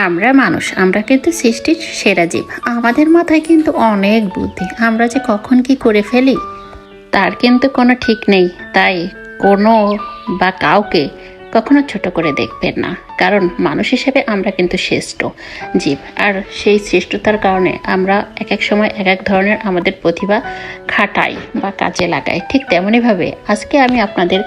আমরা মানুষ, আমরা কিন্তু সৃষ্টির সেরা জীব। আমাদের মাথায় কিন্তু অনেক বুদ্ধি, আমরা যে কখন কি করে ফেলি তার কিন্তু কোনো ঠিক নেই। তাই কোনো বা কাউকে কখনো ছোট করে দেখবেন না, কারণ মানুষ হিসেবে আমরা কিন্তু শ্রেষ্ঠ জীব। আর সেই শ্রেষ্ঠতার কারণে আমরা এক এক সময় এক এক ধরনের আমাদের প্রতিভা খাটাই বা কাজে লাগাই। ঠিক তেমনইভাবে আজকে আমি আপনাদের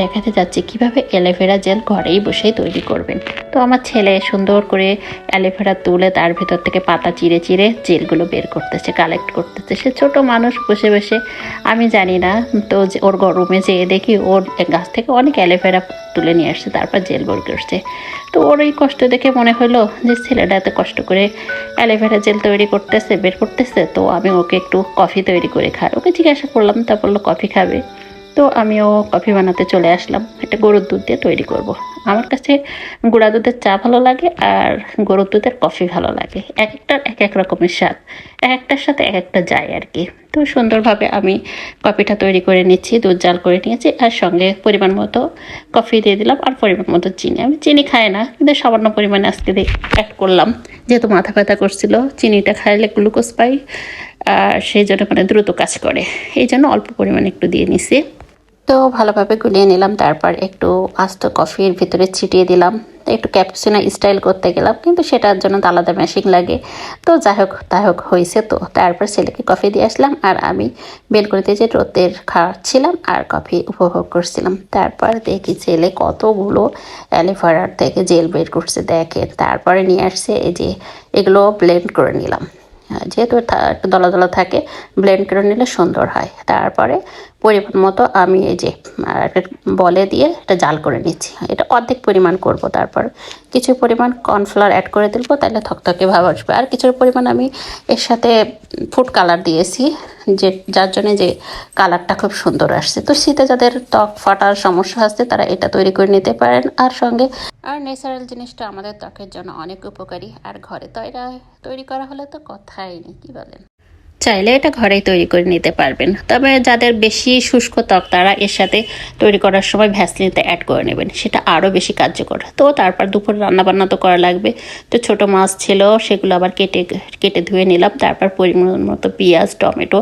দেখাতে যাচ্ছি কিভাবে অ্যালোভেরা জেল ঘরেই বসেই তৈরি করবেন। তো আমার ছেলে সুন্দর করে অ্যালোভেরা তুলে তার ভেতর থেকে পাতা চিরে চিরে জেলগুলো বের করতেছে, কালেক্ট করতেছে। সে ছোট মানুষ বসে বসে, আমি জানি না। তো ওর রুমে যেয়ে দেখি ওর গাছ থেকে অনেক অ্যালোভেরা তুলে নিয়ে আসছে, তারপর জেল বের করছে। তো ওর এই কষ্ট দেখে মনে হলো যে ছেলেটা এত কষ্ট করে অ্যালোভেরা জেল তৈরি করতেছে, বের করতেছে, তো আমি ওকে একটু কফি তৈরি করে খাই। ওকে জিজ্ঞাসা করলাম, তা বললো কফি খাবে। তো আমিও কফি বানাতে চলে আসলাম। একটা গরুর দুধ দিয়ে তৈরি করব। আমার কাছে গুঁড়া দুধের চা ভালো লাগে আর গরুর দুধের কফি ভালো লাগে। এক একটার এক এক রকমের স্বাদ, এক একটার সাথে এক একটা যায় আর কি। তো সুন্দরভাবে আমি কফিটা তৈরি করে নিচ্ছি, দুধ জাল করে নিয়েছি, আর সঙ্গে পরিমাণ মতো কফি দিয়ে দিলাম আর পরিমাণ মতো চিনি। আমি চিনি খাই না, কিন্তু সামান্য পরিমাণে আজকে অ্যাড করলাম, যেহেতু মাথা ব্যথা করছিল। চিনিটা খাইলে গ্লুকোজ পাই, আর সেই জন্য মানে দ্রুত কাজ করে, এই জন্য অল্প পরিমাণে একটু দিয়ে নিছি। তো ভালোভাবে গুলিয়ে নিলাম, তারপর একটু আস্ত কফির ভিতরে ছিটিয়ে দিলাম। একটু ক্যাপুচিনো স্টাইল করতে গেলাম, কিন্তু সেটার জন্য তো আলাদা মেশিন লাগে। তো যাই হোক তাই হোক হয়েছে। তো তারপর ছেলেকে কফি দিয়ে আসলাম, আর আমি বেলকনিতে যে রোদের খাচ্ছিলাম আর কফি উপভোগ করছিলাম। তারপর দেখি ছেলে কতগুলো অ্যালোভেরার থেকে জেল বের করছে, দেখেন। তারপরে নিয়ে আসছে এই যে, এগুলো ব্লেন্ড করে নিলাম। যেহেতু একটু দলা দলা থাকে, ব্লেন্ড করে নিলে সুন্দর হয়। তারপরে পরিমাণ মতো আমি এই যে বলে দিয়ে এটা জাল করে নিচ্ছি। এটা অর্ধেক পরিমাণ করব। তারপর কিছু পরিমাণ কর্নফ্লাওয়ার অ্যাড করে দেবো, তাহলে থকথকে ভাব আসবে। আর কিছুর পরিমাণ আমি এর সাথে ফুড কালার দিয়েছি, যার জন্য যে কালারটা খুব সুন্দর আসছে। তো শীতে যাদের ত্বক ফাটার সমস্যা আসছে তারা এটা তৈরি করে নিতে পারেন। আর সঙ্গে আর ন্যাচারাল জিনিসটা আমাদের ত্বকের জন্য অনেক উপকারী, আর ঘরে তো এটা তৈরি করা হলে তো কথাই নেই, কি বলেন? চাইলে এটা ঘরেই তৈরি করে নিতে পারবেন। তবে যাদের বেশি শুষ্ক ত্বক তারা এর সাথে তৈরি করার সময় ভ্যাসলিনটা অ্যাড করে নেবেন, সেটা আরও বেশি কার্যকর। তো তারপর দুপুর রান্নাবান্না তো করা লাগবে। তো ছোট মাছ ছিল, সেগুলো আবার কেটে ধুয়ে নিলাম। তারপর পরিমাণ মতো পেঁয়াজ, টমেটো,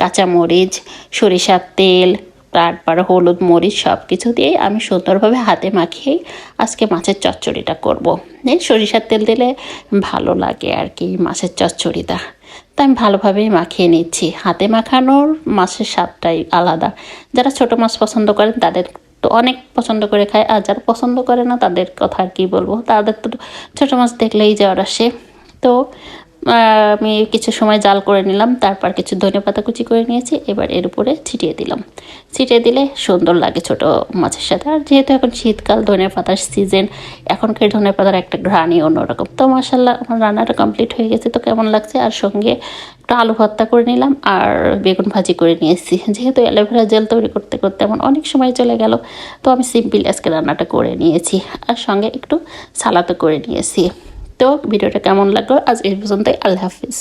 কাঁচামরিচ, সরিষার তেল, তারপর হলুদ, মরিচ সব কিছু দিয়ে আমি সুন্দরভাবে হাতে মাখিয়েই আজকে মাছের চচ্চড়িটা করব। এই সরিষার তেল দিলে ভালো লাগে আর কি মাছের চচ্চড়িটা। তা আমি ভালোভাবেই মাখিয়ে নিচ্ছি। হাতে মাখানোর মাছের স্বাদটাই আলাদা। যারা ছোট মাছ পছন্দ করেন তাদের তো অনেক পছন্দ করে খায়, আর যারা পছন্দ করে না তাদের কথা আর কী বলবো, তাদের তো ছোটো মাছ দেখলেই জ্বর আসে। তো আমি কিছু সময় জাল করে নিলাম, তারপর কিছু ধনেপাতা কুচি করে নিয়েছি, এবার এর উপরে ছিটিয়ে দিলাম। ছিটিয়ে দিলে সুন্দর লাগে ছোট মাছের সাথে। আর যেহেতু এখন শীতকাল, ধনেপাতার সিজন, এখনকার ধনেপাতার একটা ঘ্রাণই অন্যরকম। তো মাশাআল্লাহ আমার রান্নাটা কমপ্লিট হয়ে গেছে। তো কেমন লাগছে? আর সঙ্গে একটা আলু ভর্তা করে নিলাম আর বেগুন ভাজি করে নিয়েছি। যেহেতু অ্যালোভেরা জেল তৈরি করতে করতে এমন অনেক সময় চলে গেল, তো আমি সিম্পল আজকে রান্নাটা করে নিয়েছি, আর সঙ্গে একটু সালাদও করে নিয়েছি। তো ভিডিওটা কেমন লাগলো আজ এই পর্যন্তই। আল্লাহ হাফিজ।